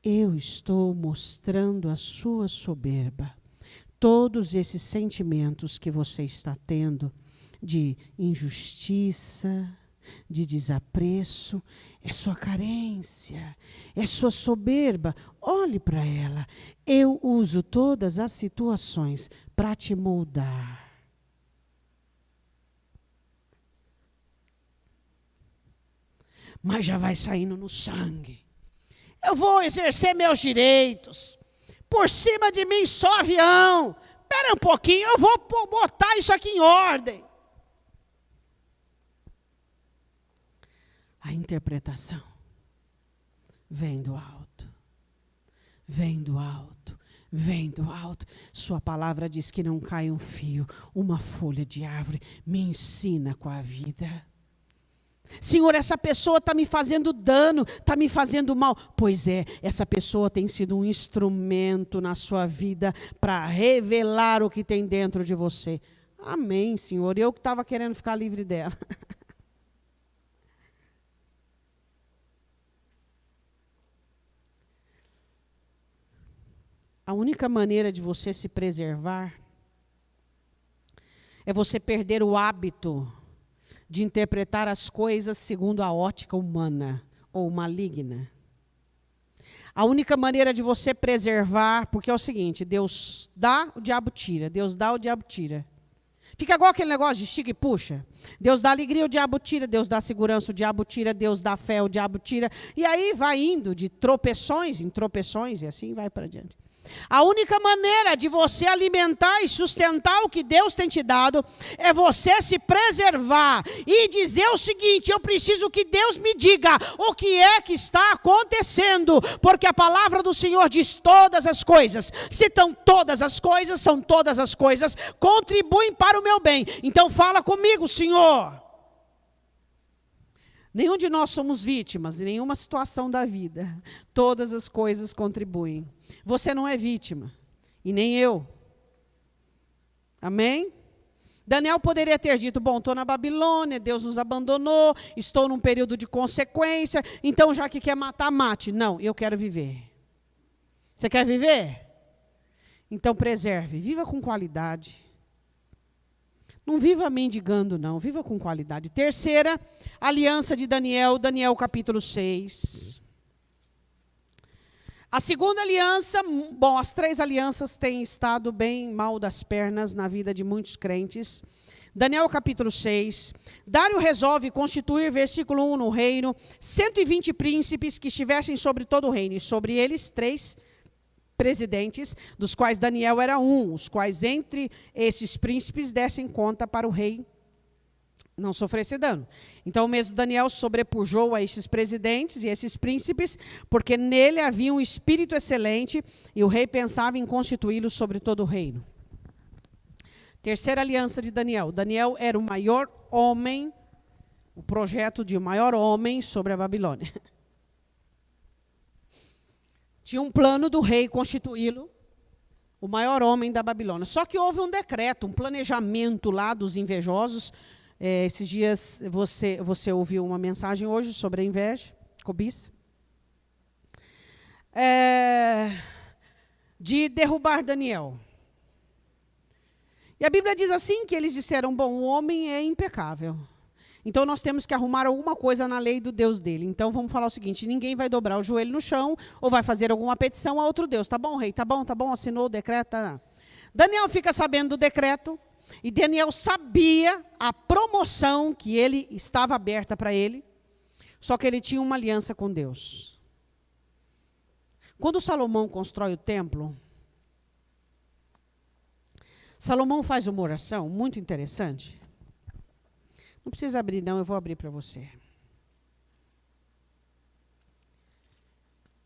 [SPEAKER 1] Eu estou mostrando a sua soberba. Todos esses sentimentos que você está tendo de injustiça, de desapreço, é sua carência, é sua soberba. Olhe para ela. Eu uso todas as situações para te moldar. Mas já vai saindo no sangue. Eu vou exercer meus direitos. Por cima de mim só avião. espera um pouquinho, eu vou botar isso aqui em ordem. A interpretação vem do alto, vem do alto, vem do alto. Sua palavra diz que não cai um fio, uma folha de árvore me ensina com a vida. Senhor, essa pessoa está me fazendo dano, está me fazendo mal. Pois é, essa pessoa tem sido um instrumento na sua vida para revelar o que tem dentro de você. Amém, Senhor. Eu que estava querendo ficar livre dela. A única maneira de você se preservar é você perder o hábito de interpretar as coisas segundo a ótica humana ou maligna. A única maneira de você preservar, porque é o seguinte, Deus dá, o diabo tira, Deus dá, o diabo tira. Fica igual aquele negócio de estica e puxa. Deus dá alegria, o diabo tira, Deus dá segurança, o diabo tira, Deus dá fé, o diabo tira. E aí vai indo de tropeções em tropeções e assim vai para diante. A única maneira de você alimentar e sustentar o que Deus tem te dado é você se preservar e dizer o seguinte: eu preciso que Deus me diga o que é que está acontecendo, porque a palavra do Senhor diz todas as coisas. Se estão todas as coisas, são todas as coisas, contribuem para o meu bem. Então fala comigo, Senhor. Nenhum de nós somos vítimas em nenhuma situação da vida. Todas as coisas contribuem. Você não é vítima, e nem eu. Amém? Daniel poderia ter dito, bom, estou na Babilônia, Deus nos abandonou, estou num período de consequência, então já que quer matar, mate. Não, eu quero viver. Você quer viver? Então preserve, viva com qualidade. Não viva mendigando, não. Viva com qualidade. Terceira aliança de Daniel, Daniel capítulo 6. A segunda aliança, bom, as três alianças têm estado bem mal das pernas na vida de muitos crentes. Daniel capítulo 6. Dário resolve constituir, versículo 1, no reino, 120 príncipes que estivessem sobre todo o reino. E sobre eles, 3 presidentes, dos quais Daniel era um, os quais entre esses príncipes dessem conta para o rei não sofresse dano. Então o mesmo Daniel sobrepujou a esses presidentes e esses príncipes, porque nele havia um espírito excelente e o rei pensava em constituí-lo sobre todo o reino. Terceira aliança de Daniel. Daniel era o maior homem, o projeto de maior homem sobre a Babilônia. Tinha um plano do rei constituí-lo o maior homem da Babilônia. Só que houve um decreto, um planejamento lá dos invejosos. Esses dias você ouviu uma mensagem hoje sobre a inveja, cobiça. De derrubar Daniel. E a Bíblia diz assim, que eles disseram, bom, o homem é impecável. Então nós temos que arrumar alguma coisa na lei do Deus dele. Então vamos falar o seguinte, ninguém vai dobrar o joelho no chão ou vai fazer alguma petição a outro Deus. Tá bom, rei? Tá bom, assinou o decreto. Tá. Daniel fica sabendo do decreto e Daniel sabia a promoção que ele estava aberta para ele, só que ele tinha uma aliança com Deus. Quando Salomão constrói o templo, Salomão faz uma oração muito interessante. Não precisa abrir, não, eu vou abrir para você.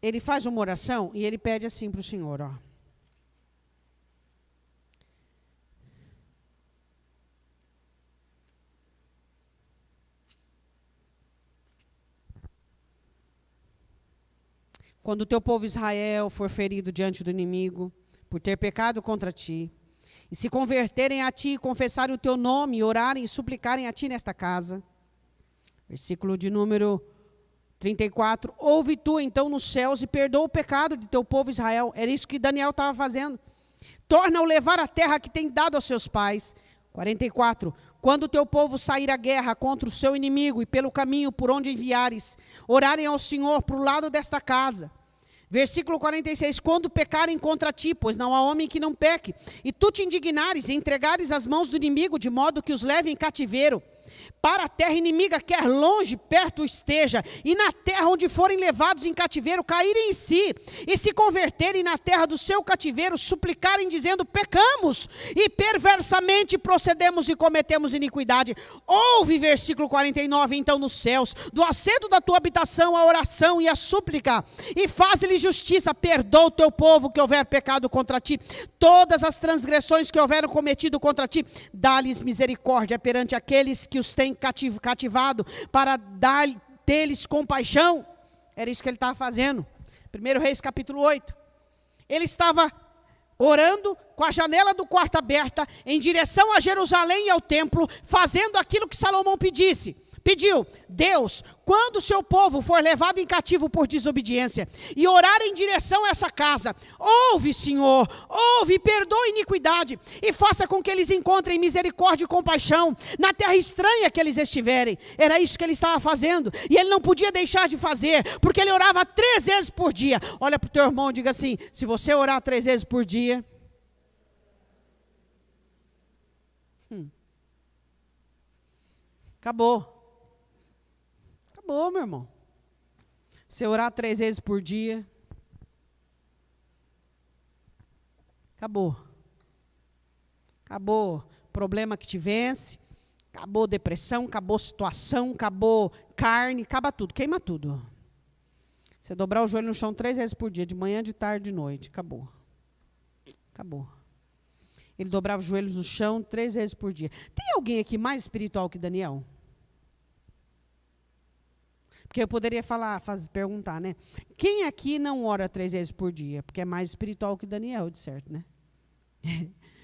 [SPEAKER 1] Ele faz uma oração e ele pede assim para o Senhor, ó. Quando o teu povo Israel for ferido diante do inimigo, por ter pecado contra ti, e se converterem a ti, confessarem o teu nome, orarem e suplicarem a ti nesta casa. Versículo de número 34. Ouve tu então nos céus e perdoa o pecado de teu povo Israel. Era isso que Daniel estava fazendo. Torna-o levar a terra que tem dado aos seus pais. 44. Quando o teu povo sair à guerra contra o seu inimigo e pelo caminho por onde enviares, orarem ao Senhor para o lado desta casa. Versículo 46, quando pecarem contra ti, pois não há homem que não peque, e tu te indignares e entregares as mãos do inimigo, de modo que os leve em cativeiro. para a terra inimiga, quer longe, perto esteja, e na terra onde forem levados em cativeiro, caírem em si, e se converterem na terra do seu cativeiro, suplicarem dizendo, pecamos, e perversamente procedemos e cometemos iniquidade. Ouve, versículo 49, então nos céus, do assento da tua habitação, a oração e a súplica, e faz-lhe justiça, perdoa o teu povo que houver pecado contra ti, todas as transgressões que houveram cometido contra ti, dá-lhes misericórdia perante aqueles que os têm cativado, para dar deles compaixão. Era isso que ele estava fazendo. 1 Reis capítulo 8. Ele estava orando com a janela do quarto aberta, em direção a Jerusalém e ao templo, fazendo aquilo que Salomão pediu, Deus, quando o seu povo for levado em cativo por desobediência, e orar em direção a essa casa, ouve, Senhor, ouve e perdoa a iniquidade, e faça com que eles encontrem misericórdia e compaixão, na terra estranha que eles estiverem. Era isso que ele estava fazendo, e ele não podia deixar de fazer, porque ele orava 3 vezes por dia. Olha para o teu irmão e diga assim, se você orar 3 vezes por dia, acabou. Acabou, meu irmão. Se orar 3 vezes por dia, acabou. Acabou problema que te vence, acabou depressão, acabou situação, acabou carne, acaba tudo, queima tudo. Você dobrar o joelho no chão 3 vezes por dia, de manhã, de tarde, de noite, acabou. Acabou. Ele dobrava os joelhos no chão 3 vezes por dia. Tem alguém aqui mais espiritual que Daniel? Porque eu poderia perguntar, né? Quem aqui não ora 3 vezes por dia? Porque é mais espiritual que Daniel, de certo, né?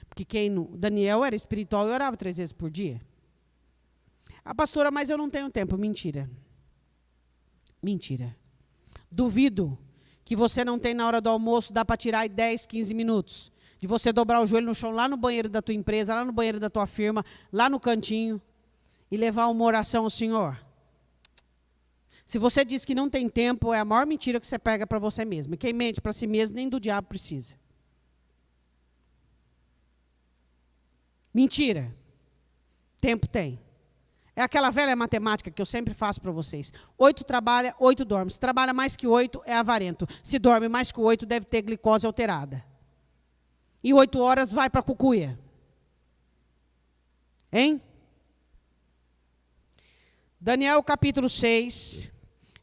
[SPEAKER 1] Porque Daniel era espiritual e orava 3 vezes por dia. Ah, pastora, mas eu não tenho tempo. Mentira. Mentira. Duvido que você não tem na hora do almoço, dá para tirar 10, 15 minutos. De você dobrar o joelho no chão, lá no banheiro da tua empresa, lá no banheiro da tua firma, lá no cantinho, e levar uma oração ao Senhor. Se você diz que não tem tempo, é a maior mentira que você pega para você mesmo. E quem mente para si mesmo, nem do diabo precisa. Mentira. Tempo tem. É aquela velha matemática que eu sempre faço para vocês. 8 trabalha, 8 dorme. Se trabalha mais que 8, é avarento. Se dorme mais que 8, deve ter glicose alterada. E 8 horas vai para a cucuia. Hein? Daniel capítulo 6,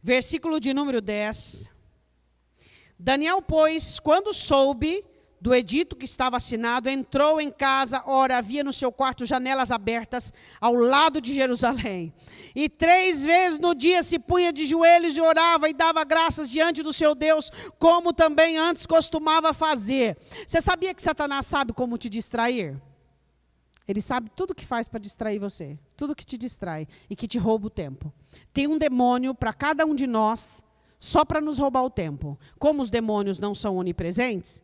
[SPEAKER 1] versículo de número 10. Daniel, pois, quando soube do edito que estava assinado, entrou em casa, ora, havia no seu quarto janelas abertas, ao lado de Jerusalém. E 3 vezes no dia se punha de joelhos e orava e dava graças diante do seu Deus, como também antes costumava fazer. Você sabia que Satanás sabe como te distrair? Ele sabe tudo que faz para distrair você, tudo que te distrai e que te rouba o tempo. Tem um demônio para cada um de nós, só para nos roubar o tempo. Como os demônios não são onipresentes,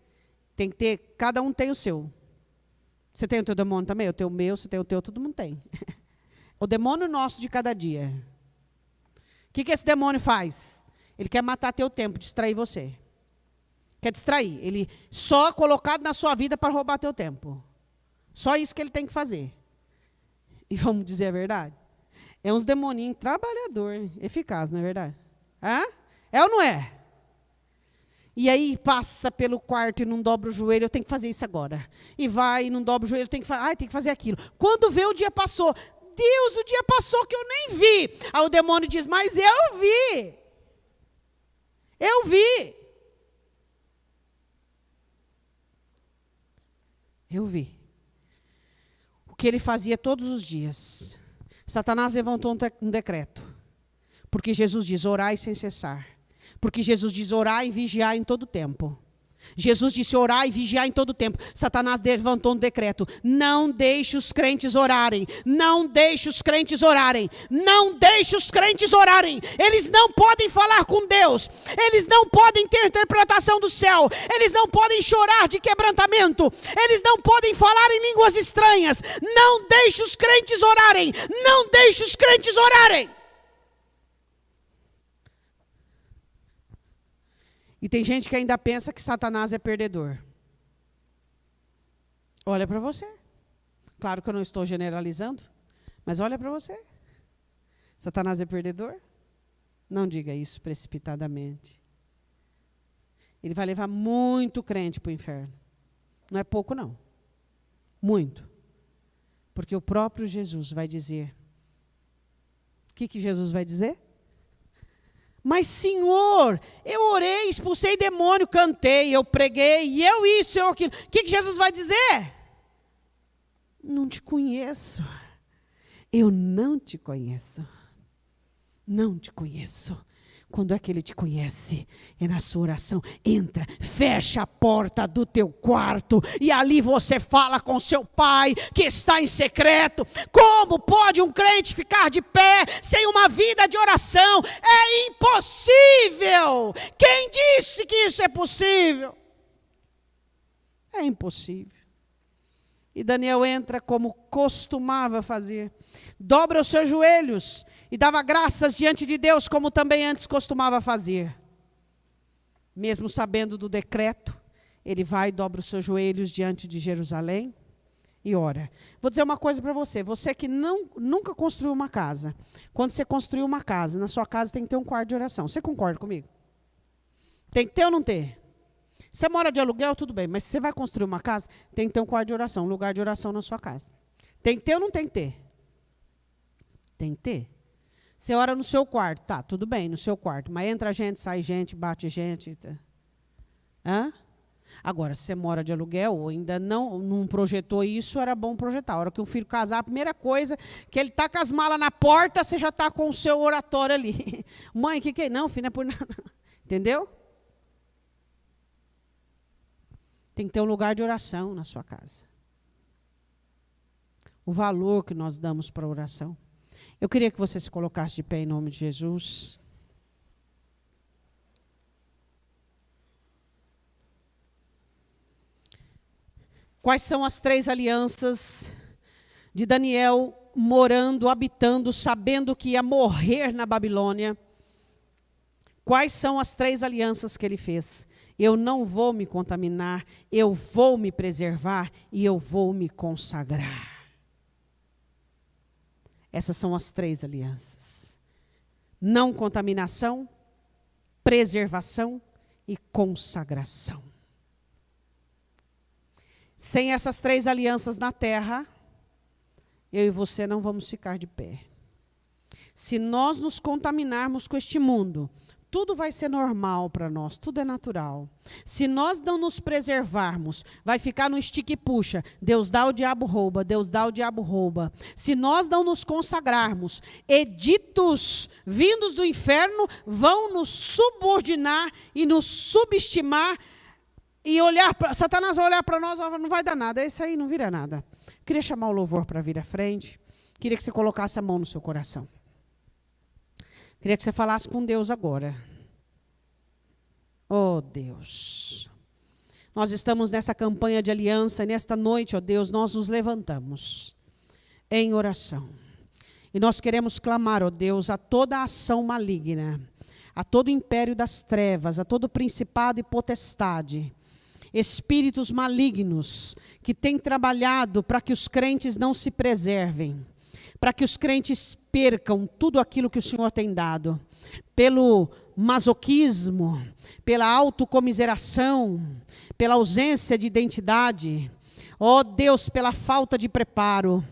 [SPEAKER 1] tem que ter, cada um tem o seu. Você tem o teu demônio também? Eu tenho o meu, você tem o teu, todo mundo tem. O demônio nosso de cada dia. O que esse demônio faz? Ele quer matar teu tempo, distrair você. Quer distrair. Ele só colocado na sua vida para roubar teu tempo. Só isso que ele tem que fazer. E vamos dizer a verdade? É uns demoninhos trabalhador, eficaz, não é verdade? Hã? É ou não é? E aí passa pelo quarto e não dobra o joelho, eu tenho que fazer isso agora. E vai e não dobra o joelho, tem que fazer aquilo. Quando vê, o dia passou. Deus, o dia passou que eu nem vi. Aí o demônio diz, mas eu vi. Eu vi. Eu vi. O que ele fazia todos os dias. Satanás levantou um decreto. Porque Jesus diz, orai sem cessar. Porque Jesus diz, orar e vigiar em todo tempo. Jesus disse, orar e vigiar em todo tempo. Satanás levantou um decreto. Não deixe os crentes orarem. Não deixe os crentes orarem. Não deixe os crentes orarem. Eles não podem falar com Deus. Eles não podem ter interpretação do céu. Eles não podem chorar de quebrantamento. Eles não podem falar em línguas estranhas. Não deixe os crentes orarem. Não deixe os crentes orarem. E tem gente que ainda pensa que Satanás é perdedor. Olha para você. Claro que eu não estou generalizando, mas olha para você. Satanás é perdedor? Não diga isso precipitadamente. Ele vai levar muito crente para o inferno. Não é pouco, não. Muito. Porque o próprio Jesus vai dizer. O que Jesus vai dizer? Mas, Senhor, eu orei, expulsei demônio, cantei, eu preguei, e eu isso, eu aquilo. O que Jesus vai dizer? Não te conheço. Eu não te conheço. Não te conheço. Quando é que ele te conhece? É na sua oração. Entra, fecha a porta do teu quarto e ali você fala com seu pai que está em secreto. Como pode um crente ficar de pé sem uma vida de oração? É impossível! Quem disse que isso é possível? É impossível. E Daniel entra como costumava fazer. Dobra os seus joelhos e dava graças diante de Deus, como também antes costumava fazer. Mesmo sabendo do decreto, ele vai e dobra os seus joelhos diante de Jerusalém e ora. Vou dizer uma coisa para você. Você que nunca construiu uma casa. Quando você construiu uma casa, na sua casa tem que ter um quarto de oração. Você concorda comigo? Tem que ter ou não ter? Você mora de aluguel, tudo bem, mas se você vai construir uma casa, tem que ter um quarto de oração, um lugar de oração na sua casa. Tem que ter ou não tem que ter? Tem que ter. Você ora no seu quarto, tá, tudo bem, no seu quarto, mas entra gente, sai gente, bate gente. Tá. Hã? Agora, se você mora de aluguel ou ainda não projetou isso, era bom projetar. A hora que o filho casar, a primeira coisa, que ele está com as malas na porta, você já está com o seu oratório ali. Mãe, o que é? Não, filho, não é por nada. Entendeu? Tem que ter um lugar de oração na sua casa. O valor que nós damos para a oração. Eu queria que você se colocasse de pé em nome de Jesus. Quais são as 3 alianças de Daniel morando, habitando, sabendo que ia morrer na Babilônia? Quais são as 3 alianças que ele fez? Eu não vou me contaminar, eu vou me preservar e eu vou me consagrar. Essas são as 3 alianças. Não contaminação, preservação e consagração. Sem essas 3 alianças na terra, eu e você não vamos ficar de pé. Se nós nos contaminarmos com este mundo, tudo vai ser normal para nós, tudo é natural. Se nós não nos preservarmos, vai ficar no estique e puxa. Deus dá, o diabo rouba, Deus dá, o diabo rouba. Se nós não nos consagrarmos, editos vindos do inferno vão nos subordinar e nos subestimar. E Satanás vai olhar para nós e falar, não vai dar nada, isso aí não vira nada. Queria chamar o louvor para vir à frente. Queria que você colocasse a mão no seu coração. Queria que você falasse com Deus agora. Oh, Deus. Nós estamos nessa campanha de aliança, e nesta noite, ó Deus, nós nos levantamos em oração. E nós queremos clamar, ó Deus, a toda a ação maligna, a todo império das trevas, a todo principado e potestade, espíritos malignos que têm trabalhado para que os crentes não se preservem, para que os crentes percam tudo aquilo que o Senhor tem dado, pelo masoquismo, pela autocomiseração, pela ausência de identidade, ó Deus, pela falta de preparo,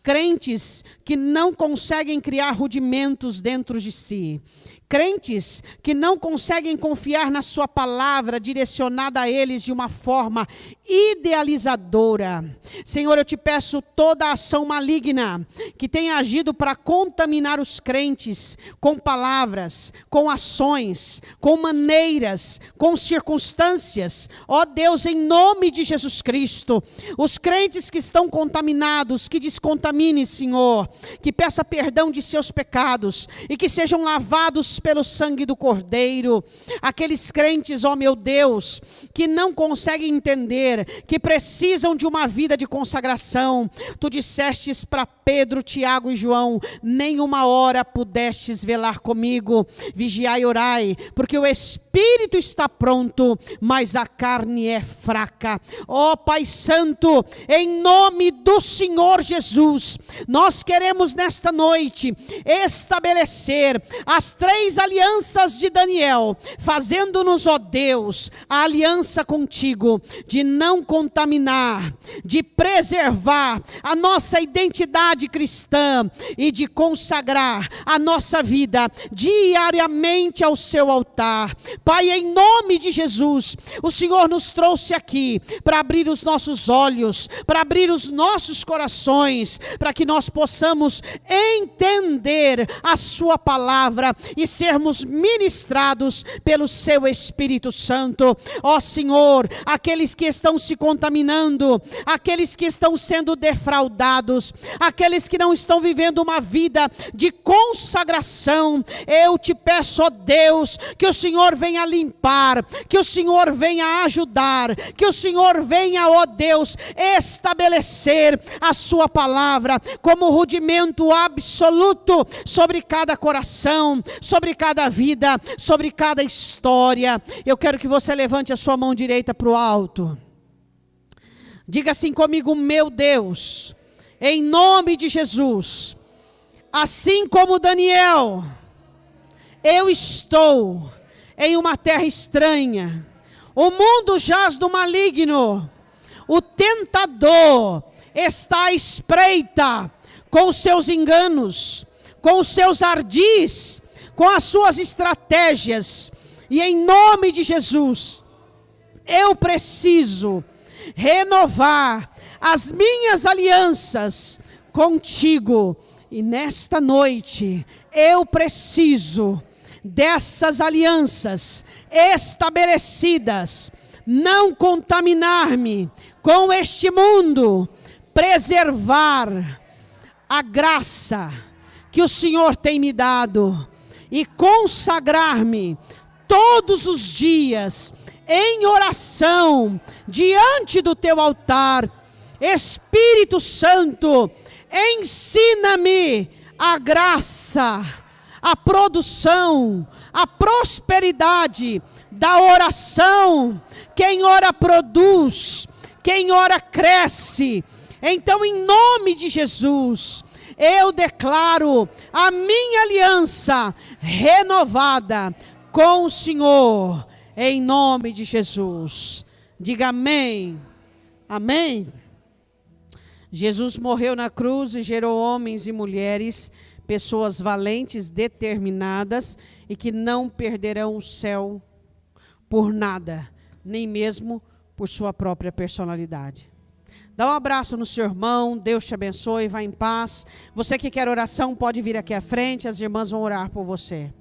[SPEAKER 1] crentes que não conseguem criar rudimentos dentro de si, crentes que não conseguem confiar na sua palavra direcionada a eles de uma forma idealizadora. Senhor, eu te peço toda a ação maligna que tem agido para contaminar os crentes com palavras, com ações, com maneiras, com circunstâncias. Ó Deus, em nome de Jesus Cristo, os crentes que estão contaminados, que descontamine, Senhor, que peça perdão de seus pecados e que sejam lavados pelo sangue do Cordeiro. Aqueles crentes, ó meu Deus, que não conseguem entender que precisam de uma vida de consagração. Tu dissestes para Pedro, Tiago e João: nenhuma hora pudestes velar comigo, vigiai e orai, porque o espírito está pronto, mas a carne é fraca. Ó Pai Santo, em nome do Senhor Jesus, nós queremos nesta noite estabelecer as 3 alianças de Daniel, fazendo-nos, ó Deus, a aliança contigo, de não contaminar, de preservar a nossa identidade cristã e de consagrar a nossa vida diariamente ao seu altar. Pai, em nome de Jesus, o Senhor nos trouxe aqui para abrir os nossos olhos, para abrir os nossos corações, para que nós possamos entender a sua palavra e sermos ministrados pelo seu Espírito Santo. Ó Senhor, aqueles que estão se contaminando, aqueles que estão sendo defraudados, aqueles que não estão vivendo uma vida de consagração, eu te peço, ó Deus, que o Senhor venha limpar, que o Senhor venha ajudar, que o Senhor venha, ó Deus, estabelecer a sua palavra como rudimento absoluto sobre cada coração, sobre cada vida, sobre cada história. Eu quero que você levante a sua mão direita para o alto. Diga assim comigo: meu Deus, em nome de Jesus, assim como Daniel, eu estou em uma terra estranha, o mundo jaz do maligno, o tentador está à espreita com os seus enganos, com os seus ardis, com as suas estratégias, e em nome de Jesus, eu preciso renovar as minhas alianças contigo, e nesta noite eu preciso dessas alianças estabelecidas, não contaminar-me com este mundo, preservar a graça que o Senhor tem me dado e consagrar-me todos os dias em oração diante do teu altar. Espírito Santo, ensina-me a graça, a produção, a prosperidade da oração. Quem ora produz, quem ora cresce. Então, em nome de Jesus, eu declaro a minha aliança renovada com o Senhor, em nome de Jesus. Diga amém. Amém. Jesus morreu na cruz e gerou homens e mulheres, pessoas valentes, determinadas e que não perderão o céu por nada, nem mesmo por sua própria personalidade. Dá um abraço no seu irmão, Deus te abençoe, vá em paz. Você que quer oração pode vir aqui à frente, as irmãs vão orar por você.